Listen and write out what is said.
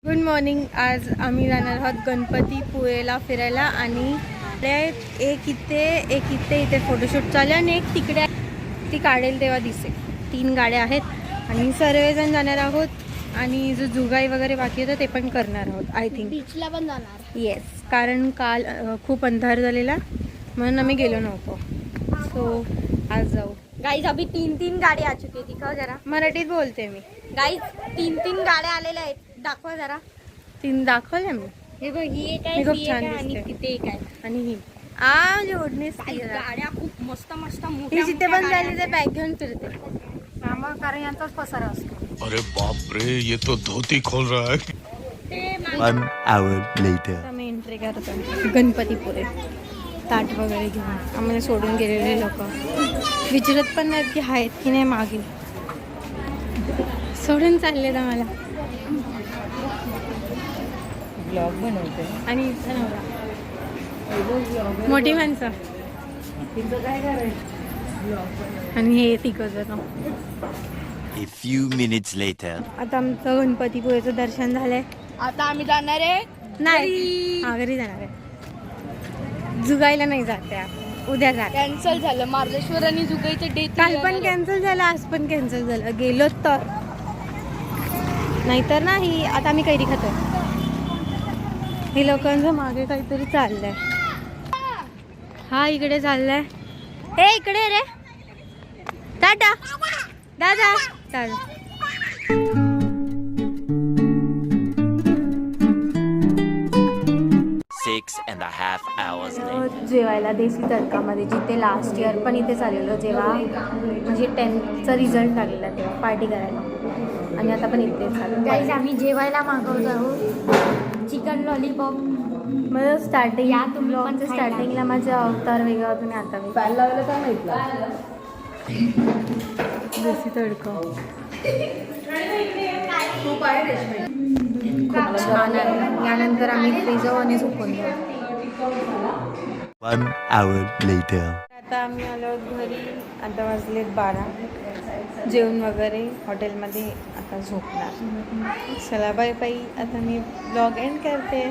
Good morning. आज आम्ही जाणार आहोत गणपतीपुळेला फिरायला आणि एक इथे फोटोशूट चालू आहे आणि एक तिकडे ती काढेल तेव्हा दिसेल. 3 गाड्या आहेत आणि सर्वजण जाणार आहोत आणि जो जुगाई वगैरे बाकी होतं ते पण करणार आहोत. आय थिंक बीचला पण जाणार. येस, कारण काल खूप अंधार झालेला म्हणून आम्ही गेलो नव्हतो. सो आज जाऊ. गाईज अभी 3 गाड्या आ चुकी. दिखाओ जरा. मराठीत बोलते मी. गाईज 3 गाड्या आलेल्या आहेत. दाखवा जरा. 3 दाखवल्या मी. हे बघ, ही एक आहे, मी खूप ही छान एक आहे आणि दिसते. तिथे एक आहे. आणि ही जोडणीच गाड्या खूप मस्त मस्त ही मोठ्या जिथे पण झाली ते बॅग घेऊन फिरते. कारण यांचाच पसारा असतो. अरे बाप रे, ये तो धोती खोल रहा है. 1 hour later. आम्ही एंट्री करतो गणपतीपुळे. ताट वगैरे घेऊन आम्हाला सोडून गेलेले लोक विचारत पण नाहीत की आहेत की नाही. मागे सोडून चाललेत आम्हाला. ब्लॉग बनवते आणि इथं नवरा मोठी माणसं तिथं काय करायचं. आणि हे तिघजण. A few minutes later. आता आमचं गणपतीपुळेचं दर्शन झालंय. आता आम्ही जाणार आहे. नाही, घरी जाणार आहे. जुगायला नाही जाते आपण, उद्या जाते. कॅन्सल झालं. मार्लेश्वर आणि जुगाईचे डेट काल पण कॅन्सल झालं, आज पण कॅन्सल झालं. गेलो तर नाहीतर नाही. आता आम्ही कैरी खातो. हे लोकांचं मागे काहीतरी चाललंय. हा इकडे चाललंय. हे इकडे रे दादा दादा दादा. 6.5 hours later. जेवायला देसी तडकामध्ये, जिथे लास्ट इयर पण इथे चाललेलो जेव्हा म्हणजे 10th रिझल्ट लागलेला तेव्हा पार्टी करायला. आणि आता पण इथे गाईज चालू. आम्ही जेवायला मागवतो आहोत चिकन लॉलीपॉप. माझं स्टार्टिंग या तुम्ही पण ब्लॉगच्या खायला. स्टार्टिंगला माझा अवतार वेगळा होता आणि आता वेगळा. पॅन लावायला काय माहितलं. देसी तडका खूप आहे रेशमी. खूप छान आहे. यानंतर आम्ही इथे जाऊ आणि झोपून जाऊ. 1 hour later. आता आम्ही आलो घरी. आता वाजलेत 12. जेवण वगैरे हॉटेलमध्ये. आता झोपणार. चला बाय बाय. आता मी ब्लॉग एंड करते.